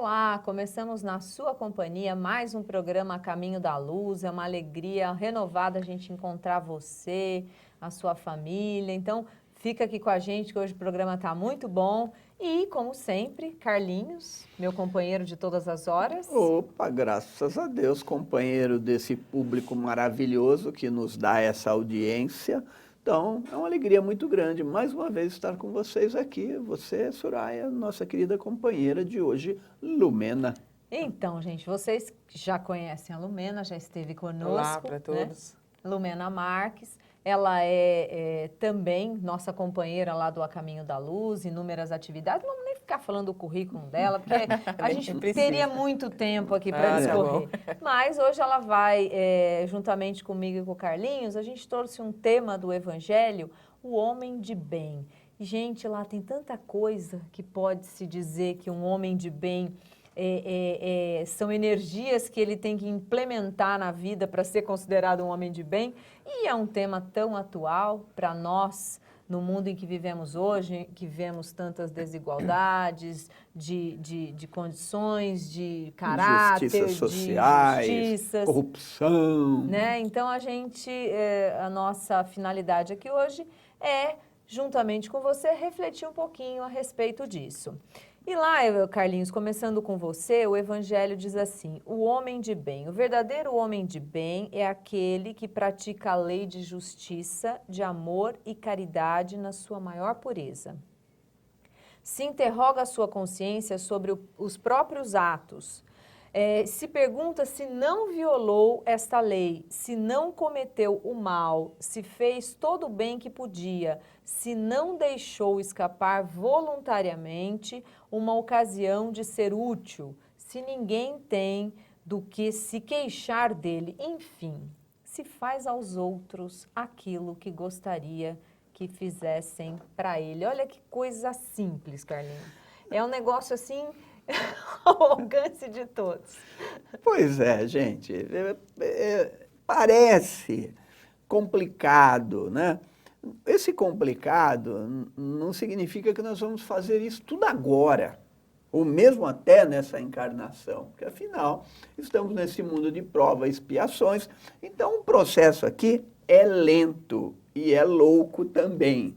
Olá, começamos na sua companhia mais um programa Caminho da Luz. É uma alegria renovada a gente encontrar você, a sua família. Então, fica aqui com a gente que hoje o programa está muito bom. E, como sempre, Carlinhos, meu companheiro de todas as horas. Opa, graças a Deus, companheiro desse público maravilhoso que nos dá essa audiência. Então, é uma alegria muito grande, mais uma vez, estar com vocês aqui. Você, Soraya, nossa querida companheira de hoje, Lumena. Então, gente, vocês já conhecem a Lumena, já esteve conosco. Olá para todos. Né? Lumena Marques. Ela é também nossa companheira lá do A Caminho da Luz, inúmeras atividades. Não vamos nem ficar falando o currículo dela, porque a gente teria muito tempo aqui para discorrer. Mas hoje ela vai, juntamente comigo e com o Carlinhos, a gente trouxe um tema do Evangelho, o homem de bem. E, gente, lá tem tanta coisa que pode se dizer que um homem de bem... são energias que ele tem que implementar na vida para ser considerado um homem de bem, e é um tema tão atual para nós, no mundo em que vivemos hoje, que vemos tantas desigualdades, de condições, de caráter, injustiças sociais, de injustiças, corrupção. Né? Então, a nossa finalidade aqui hoje é, juntamente com você, refletir um pouquinho a respeito disso. E lá, Carlinhos, começando com você, o Evangelho diz assim, o homem de bem, o verdadeiro homem de bem é aquele que pratica a lei de justiça, de amor e caridade na sua maior pureza. Se interroga a sua consciência sobre os próprios atos, se pergunta se não violou esta lei, se não cometeu o mal, se fez todo o bem que podia, se não deixou escapar voluntariamente uma ocasião de ser útil, se ninguém tem do que se queixar dele, enfim, se faz aos outros aquilo que gostaria que fizessem para ele. Olha que coisa simples, Carlinhos. É um negócio assim... ao alcance de todos. Pois é, gente, parece complicado, né? Esse complicado não significa que nós vamos fazer isso tudo agora, ou mesmo até nessa encarnação, porque afinal estamos nesse mundo de provas e expiações, então o processo aqui é lento e é louco também.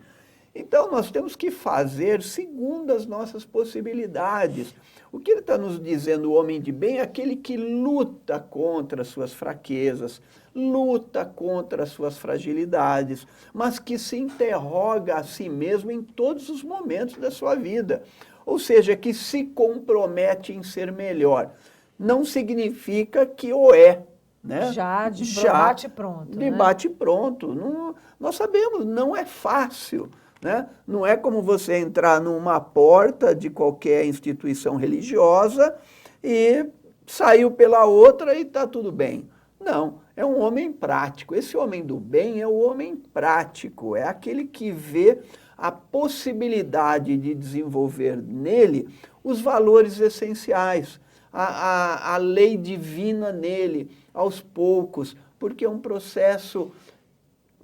Então, nós temos que fazer segundo as nossas possibilidades. O que ele está nos dizendo, o homem de bem, é aquele que luta contra as suas fraquezas, luta contra as suas fragilidades, mas que se interroga a si mesmo em todos os momentos da sua vida. Ou seja, que se compromete em ser melhor. Não significa que o é. Né? De bate-pronto. De bate-pronto. Nós sabemos, não é fácil. Né? Não é como você entrar numa porta de qualquer instituição religiosa e saiu pela outra e está tudo bem. Não, é um homem prático. Esse homem do bem é o homem prático, é aquele que vê a possibilidade de desenvolver nele os valores essenciais, a lei divina nele, aos poucos, porque é um processo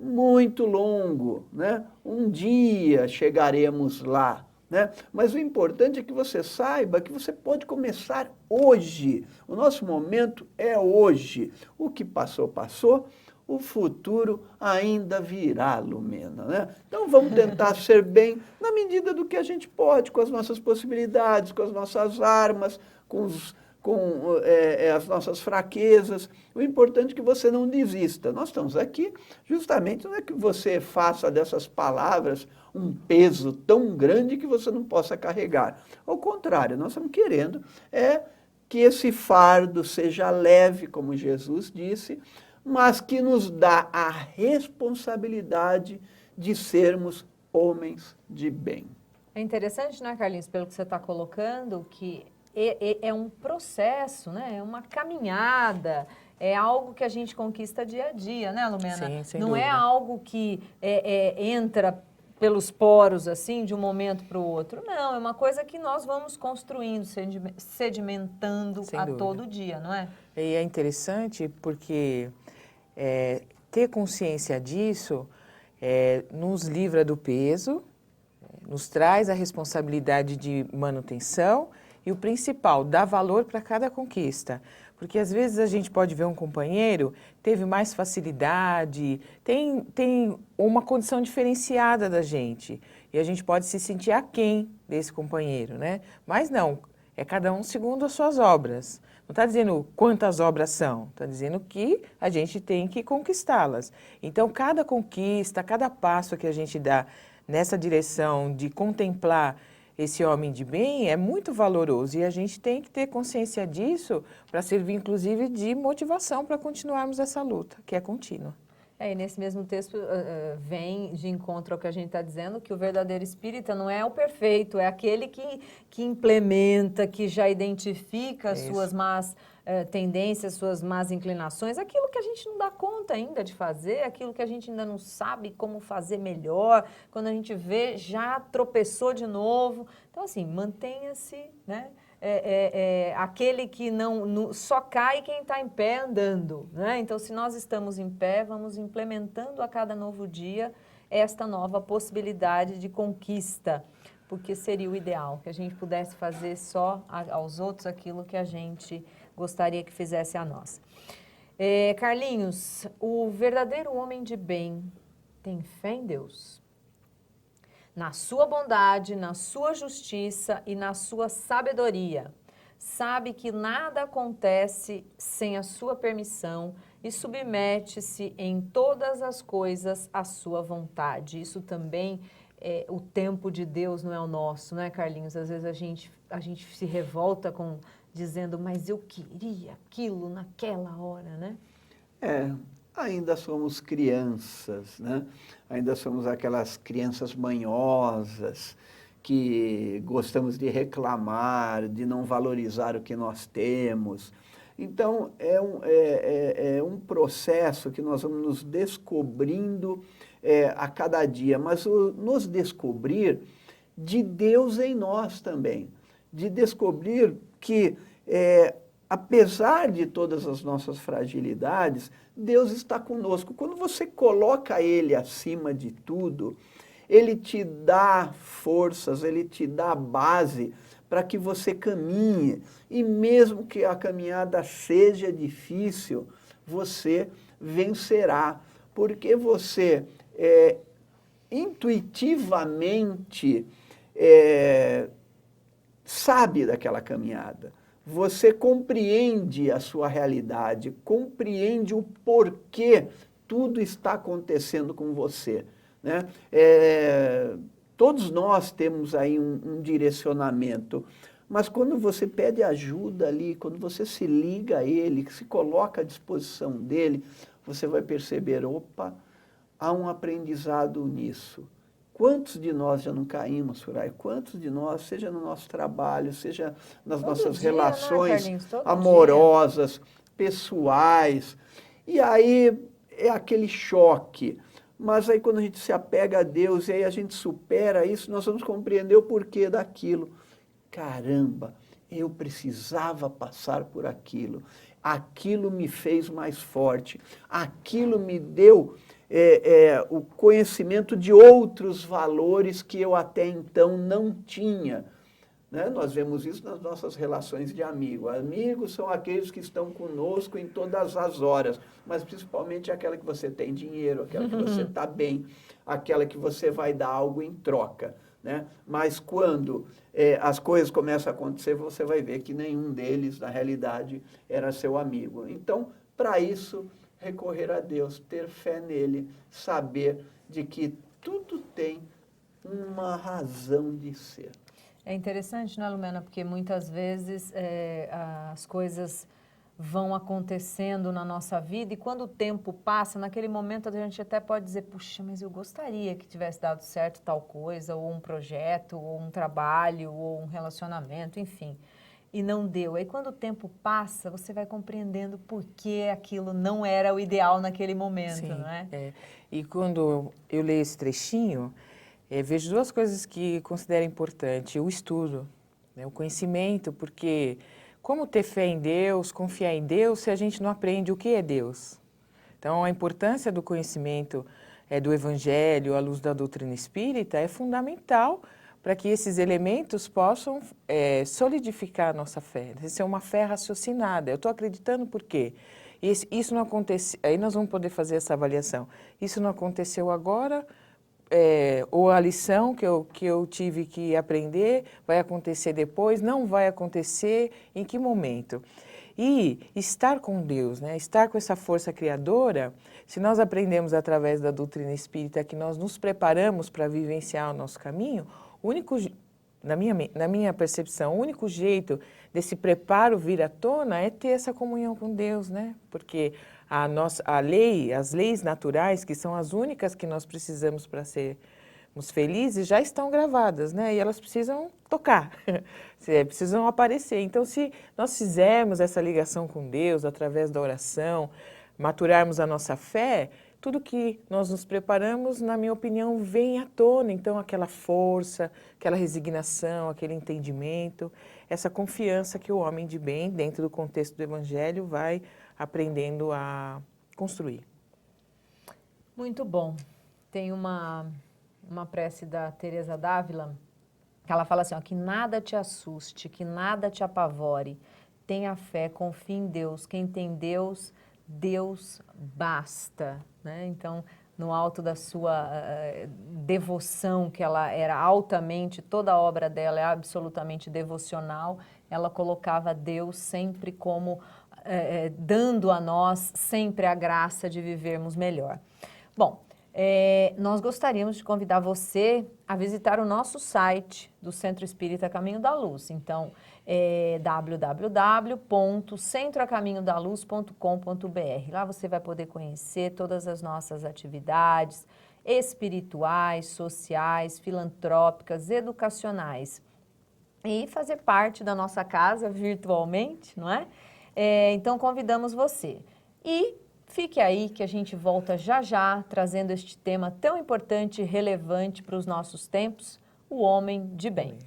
muito longo, né? Um dia chegaremos lá, né? Mas o importante é que você saiba que você pode começar hoje. O nosso momento é hoje. O que passou, passou. O futuro ainda virá, Lumena, né? Então vamos tentar ser bem na medida do que a gente pode, com as nossas possibilidades, com as nossas armas, com as nossas fraquezas. O importante é que você não desista. Nós estamos aqui justamente, não é que você faça dessas palavras um peso tão grande que você não possa carregar. Ao contrário, nós estamos querendo que esse fardo seja leve, como Jesus disse, mas que nos dá a responsabilidade de sermos homens de bem. É interessante, né, Carlinhos, pelo que você está colocando, que é um processo, né? É uma caminhada, é algo que a gente conquista dia a dia, né, Lumena? Sim, sem Não dúvida. é algo que entra pelos poros, assim, de um momento para o outro. Não, é uma coisa que nós vamos construindo, sedimentando Sem a dúvida. todo dia, não é? E é interessante porque ter consciência disso nos livra do peso, nos traz a responsabilidade de manutenção e o principal, dar valor para cada conquista. Porque às vezes a gente pode ver um companheiro teve mais facilidade, tem uma condição diferenciada da gente. E a gente pode se sentir aquém desse companheiro, né? Mas não, é cada um segundo as suas obras. Não está dizendo quantas obras são, está dizendo que a gente tem que conquistá-las. Então, cada conquista, cada passo que a gente dá nessa direção de contemplar esse homem de bem é muito valoroso e a gente tem que ter consciência disso para servir, inclusive, de motivação para continuarmos essa luta, que é contínua. E nesse mesmo texto vem de encontro ao que a gente está dizendo, que o verdadeiro espírita não é o perfeito, é aquele que implementa, que já identifica as suas más tendências, suas más inclinações, aquilo que a gente não dá conta ainda de fazer, aquilo que a gente ainda não sabe como fazer melhor, quando a gente vê, já tropeçou de novo. Então, assim, mantenha-se, né? Aquele que só cai quem está em pé andando, né? Então, se nós estamos em pé, vamos implementando a cada novo dia esta nova possibilidade de conquista, porque seria o ideal, que a gente pudesse fazer só aos outros aquilo que a gente gostaria que fizesse a nós. Carlinhos, o verdadeiro homem de bem tem fé em Deus, na sua bondade, na sua justiça e na sua sabedoria. Sabe que nada acontece sem a sua permissão e submete-se em todas as coisas à sua vontade. Isso também o tempo de Deus não é o nosso, não é, Carlinhos? Às vezes a gente se revolta dizendo, mas eu queria aquilo naquela hora, né? Ainda somos crianças, né? Ainda somos aquelas crianças manhosas que gostamos de reclamar, de não valorizar o que nós temos. Então, é um processo que nós vamos nos descobrindo a cada dia, mas nos descobrir de Deus em nós também, de descobrir que, apesar de todas as nossas fragilidades, Deus está conosco. Quando você coloca Ele acima de tudo, Ele te dá forças, Ele te dá base para que você caminhe. E mesmo que a caminhada seja difícil, você vencerá, porque você intuitivamente sabe daquela caminhada. Você compreende a sua realidade, compreende o porquê tudo está acontecendo com você, né? Todos nós temos aí um direcionamento, mas quando você pede ajuda ali, quando você se liga a Ele, se coloca à disposição dEle, você vai perceber, opa, há um aprendizado nisso. Quantos de nós já não caímos, Soraya? Quantos de nós, seja no nosso trabalho, seja nas nossas relações amorosas, pessoais, e aí é aquele choque. Mas aí quando a gente se apega a Deus e aí a gente supera isso, nós vamos compreender o porquê daquilo. Caramba, eu precisava passar por aquilo. Aquilo me fez mais forte. Aquilo me deu o conhecimento de outros valores que eu até então não tinha. Né? Nós vemos isso nas nossas relações de amigo. Amigos são aqueles que estão conosco em todas as horas, mas principalmente aquela que você tem dinheiro, aquela que você está bem, aquela que você vai dar algo em troca. Né? Mas quando as coisas começam a acontecer, você vai ver que nenhum deles, na realidade, era seu amigo. Então, para isso, recorrer a Deus, ter fé nele, saber de que tudo tem uma razão de ser. É interessante, né, Lumena? Porque muitas vezes as coisas vão acontecendo na nossa vida e quando o tempo passa, naquele momento a gente até pode dizer, puxa, mas eu gostaria que tivesse dado certo tal coisa, ou um projeto, ou um trabalho, ou um relacionamento, enfim. E não deu. Aí quando o tempo passa, você vai compreendendo por que aquilo não era o ideal naquele momento, não é? E quando eu leio esse trechinho, vejo duas coisas que considero importante. O estudo, né, o conhecimento, porque como ter fé em Deus, confiar em Deus, se a gente não aprende o que é Deus? Então, a importância do conhecimento do Evangelho, à luz da doutrina espírita, é fundamental para que esses elementos possam solidificar a nossa fé. Isso é uma fé raciocinada. Eu estou acreditando por quê? Isso não acontece, aí nós vamos poder fazer essa avaliação. Isso não aconteceu agora, ou a lição que eu tive que aprender vai acontecer depois, não vai acontecer, em que momento? E estar com Deus, né? Estar com essa força criadora, se nós aprendemos através da doutrina espírita que nós nos preparamos para vivenciar o nosso caminho, na minha percepção, o único jeito desse preparo vir à tona é ter essa comunhão com Deus, né? Porque as leis naturais, que são as únicas que nós precisamos para sermos felizes, já estão gravadas, né? E elas precisam tocar, precisam aparecer. Então, se nós fizermos essa ligação com Deus através da oração, maturarmos a nossa fé, tudo que nós nos preparamos, na minha opinião, vem à tona. Então, aquela força, aquela resignação, aquele entendimento, essa confiança que o homem de bem, dentro do contexto do Evangelho, vai aprendendo a construir. Muito bom. Tem uma prece da Teresa d'Ávila, que ela fala assim, ó, que nada te assuste, que nada te apavore. Tenha fé, confie em Deus. Quem tem Deus, Deus basta. Né? Então, no alto da sua devoção, que ela era altamente, toda a obra dela é absolutamente devocional, ela colocava Deus sempre como, dando a nós sempre a graça de vivermos melhor. Bom, nós gostaríamos de convidar você a visitar o nosso site do Centro Espírita Caminho da Luz. Então, www.centroacaminhodaluz.com.br. Lá você vai poder conhecer todas as nossas atividades espirituais, sociais, filantrópicas, educacionais e fazer parte da nossa casa virtualmente, não é? Então, convidamos você. E fique aí que a gente volta já já, trazendo este tema tão importante e relevante para os nossos tempos, o homem de bem.